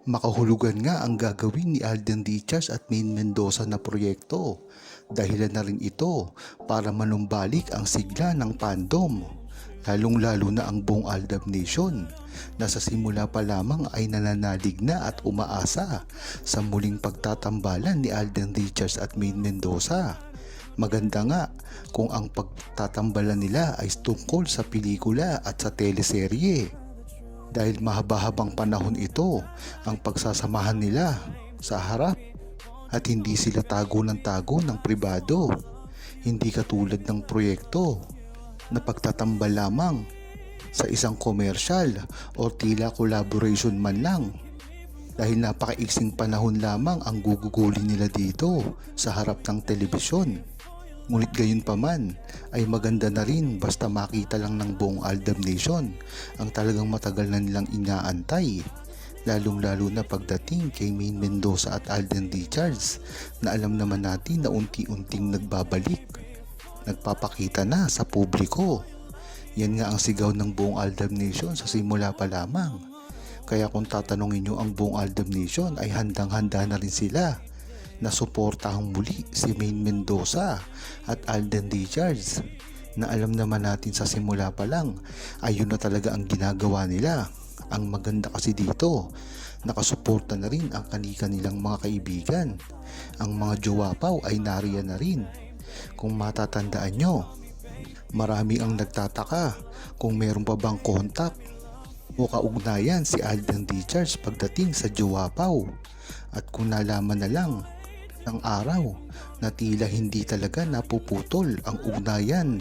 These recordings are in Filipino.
Makahulugan nga ang gagawin ni Alden Richards at Maine Mendoza na proyekto. Dahilan na rin ito para manumbalik ang sigla ng fandom, lalong-lalo na ang buong Aldab Nation na sa simula pa lamang ay nananalig na at umaasa sa muling pagtatambalan ni Alden Richards at Maine Mendoza. Maganda nga kung ang pagtatambalan nila ay tungkol sa pelikula at sa teleserye, dahil mahaba-habang panahon ito ang pagsasamahan nila sa harap at hindi sila tago ng tago ng pribado, hindi katulad ng proyekto na pagtatambal lamang sa isang komersyal o tila collaboration man lang, dahil napakaiksing panahon lamang ang gugugulin nila dito sa harap ng telebisyon. Ngunit gayon pa man ay maganda na rin basta makita lang ng buong Aldab Nation ang talagang matagal na nilang inaantay, lalong-lalo na pagdating kay Maine Mendoza at Alden Richards na alam naman natin na unti-unting nagbabalik, nagpapakita na sa publiko. Yan nga ang sigaw ng buong Aldab Nation sa simula pa lamang. Kaya kung tatanungin nyo ang buong Aldab Nation ay handang-handa na rin sila na suportahang muli si Maine Mendoza at Alden Richards na alam naman natin sa simula pa lang ay yun na talaga ang ginagawa nila. Ang maganda kasi dito, nakasuporta na rin ang kanilang mga kaibigan. Ang mga jowapaw ay nariyan na rin. Kung matatandaan nyo, marami ang nagtataka kung meron pa bang kontak o kaugnayan si Alden Richards pagdating sa jowapaw, at kung nalaman na lang ng araw na tila hindi talaga napuputol ang ugnayan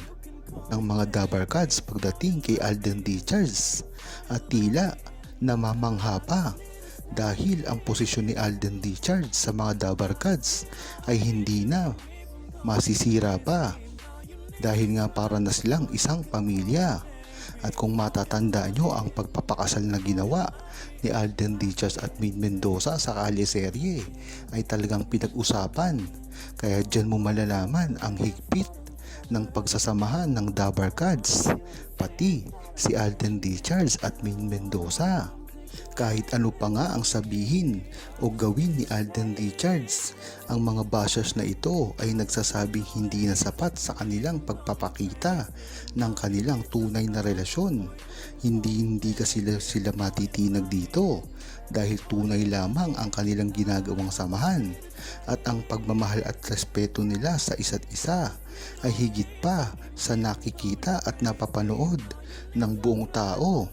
ng mga Dabarkads pagdating kay Alden Richards, at tila namamangha pa dahil ang posisyon ni Alden Richards sa mga Dabarkads ay hindi na masisira pa, dahil nga para na silang isang pamilya. At kung matatandaan nyo ang pagpapakasal na ginawa ni Alden Richards at Maine Mendoza sa teleserye ay talagang pinag-usapan. Kaya dyan mo malalaman ang higpit ng pagsasamahan ng Dabarkads, pati si Alden Richards at Maine Mendoza. Kahit ano pa nga ang sabihin o gawin ni Alden Richards, ang mga bashers na ito ay nagsasabing hindi na sapat sa kanilang pagpapakita ng kanilang tunay na relasyon. Hindi kasi sila matitinag dito dahil tunay lamang ang kanilang ginagawang samahan, at ang pagmamahal at respeto nila sa isa't isa ay higit pa sa nakikita at napapanood ng buong tao.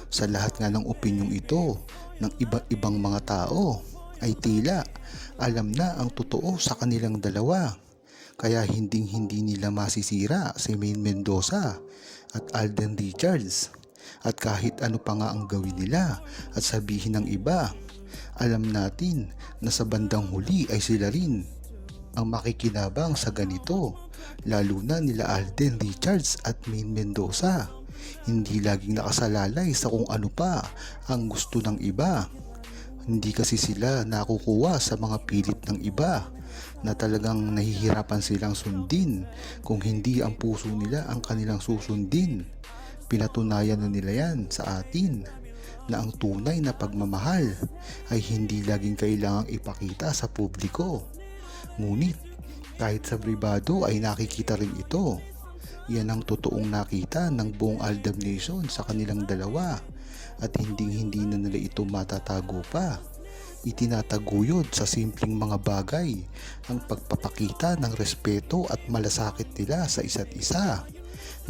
Sa lahat nga ng opinyong ito ng iba't ibang mga tao ay tila alam na ang totoo sa kanilang dalawa. Kaya hindi nila masisira si Maine Mendoza at Alden Richards. At kahit ano pa nga ang gawin nila at sabihin ng iba, alam natin na sa bandang huli ay sila rin ang makikinabang sa ganito, lalo na nila Alden Richards at Maine Mendoza. Hindi laging nakasalalay sa kung ano pa ang gusto ng iba. Hindi kasi sila nakukuha sa mga pilit ng iba na talagang nahihirapan silang sundin kung hindi ang puso nila ang kanilang susundin. Pinatunayan na nila yan sa atin na ang tunay na pagmamahal ay hindi laging kailangang ipakita sa publiko. Ngunit kahit sa pribado ay nakikita rin ito. Yan ang totoong nakita ng buong Aldab Nation sa kanilang dalawa, at hindi na nila ito matatago pa. Itinataguyod sa simpleng mga bagay ang pagpapakita ng respeto at malasakit nila sa isa't isa,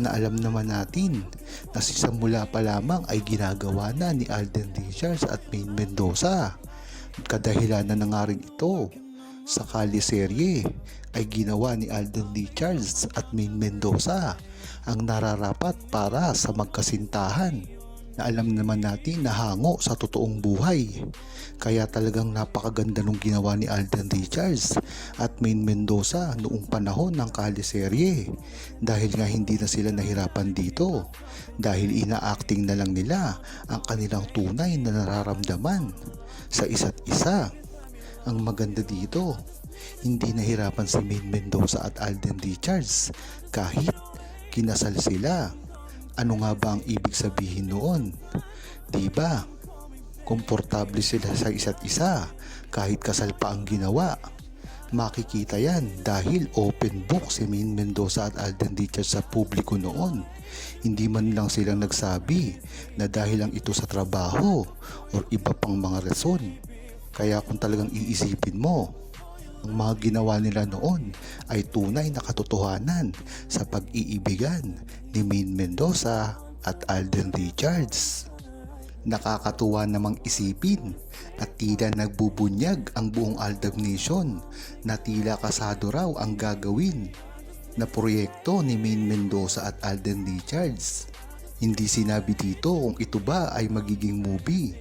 na alam naman natin na simula pa lamang ay ginagawa na ni Alden Richards at Maine Mendoza. Kadahilanan na nga rin ito sa teleserye ay ginawa ni Alden Richards at Maine Mendoza ang nararapat para sa magkasintahan, na alam naman natin na hango sa totoong buhay. Kaya talagang napakaganda nung ginawa ni Alden Richards at Maine Mendoza noong panahon ng teleserye, dahil nga hindi na sila nahirapan dito, dahil ina-acting na lang nila ang kanilang tunay na nararamdaman sa isa't isa. Ang maganda dito, hindi nahirapan si Maine Mendoza at Alden Richards kahit kinasal sila. Ano nga ba ang ibig sabihin noon? Diba? Komportable sila sa isa't isa kahit kasal pa ang ginawa. Makikita yan dahil open book si Maine Mendoza at Alden Richards sa publiko noon. Hindi man lang silang nagsabi na dahil lang ito sa trabaho o iba pang mga rason. Kaya kung talagang iisipin mo, ang mga ginawa nila noon ay tunay na katotohanan sa pag-iibigan ni Maine Mendoza at Alden Richards. Nakakatuwa namang isipin at tila nagbubunyag ang buong Aldab Nation na tila kasado raw ang gagawin na proyekto ni Maine Mendoza at Alden Richards. Hindi sinabi dito kung ito ba ay magiging movie,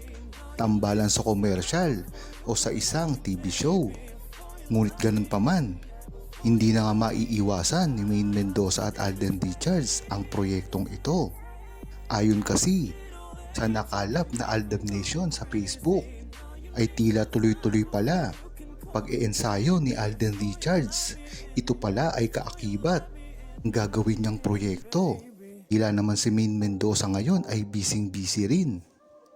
tambalan sa commercial o sa isang TV show. Ngunit ganun pa man, hindi na nga maiiwasan ni Maine Mendoza at Alden Richards ang proyektong ito. Ayon kasi sa nakalap na Aldab Nation sa Facebook, ay tila tuloy-tuloy pala pag-iensayo ni Alden Richards. Ito pala ay kaakibat ng gagawin niyang proyekto. Tila naman si Maine Mendoza ngayon ay busy rin.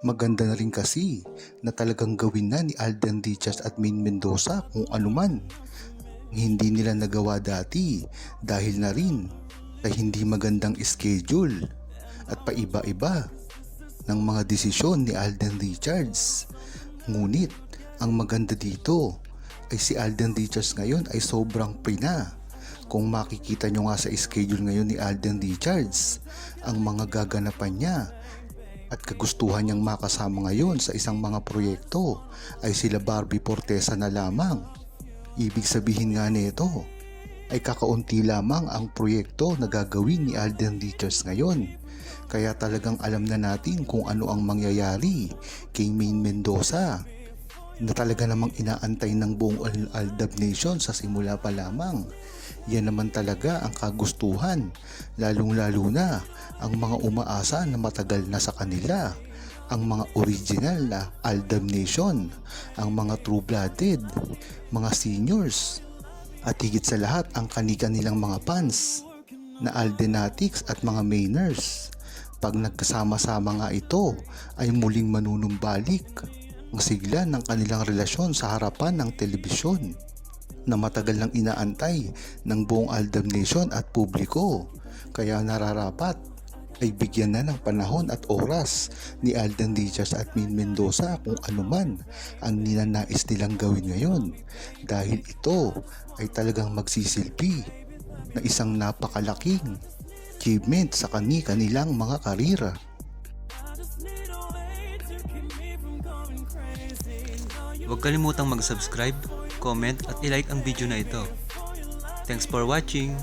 Maganda na rin kasi na talagang gawin na ni Alden Richards at Maine Mendoza kung anuman hindi nila nagawa dati dahil na rin sa hindi magandang schedule at paiba-iba ng mga desisyon ni Alden Richards. Ngunit ang maganda dito ay si Alden Richards ngayon ay sobrang free na. Kung makikita nyo nga sa schedule ngayon ni Alden Richards, ang mga gaganapan niya at kagustuhan niyang makasama ngayon sa isang mga proyekto ay sila Barbie Fortesa na lamang. Ibig sabihin nga nito ay kakaunti lamang ang proyekto na gagawin ni Alden Richards ngayon. Kaya talagang alam na natin kung ano ang mangyayari kay Maine Mendoza na talaga namang inaantay ng buong Aldab Nation sa simula pa lamang. Yan naman talaga ang kagustuhan, lalong-lalo na ang mga umaasa na matagal na sa kanila, ang mga original na Aldab Nation, ang mga true-blooded, mga seniors, at higit sa lahat ang kani-kanilang mga fans na Aldenatics at mga Mainers. Pag nagkasama-sama nga ito ay muling manunumbalik ang sigla ng kanilang relasyon sa harapan ng telebisyon na matagal nang inaantay ng buong Aldab Nation at publiko. Kaya nararapat ay bigyan na ng panahon at oras ni Alden Richards at Maine Mendoza kung anuman ang ninanais nilang gawin ngayon, dahil ito ay talagang magsisilbi na isang napakalaking achievement sa kanilang mga karera. Huwag kalimutang mag-subscribe, comment at i-like ang video na ito. Thanks for watching!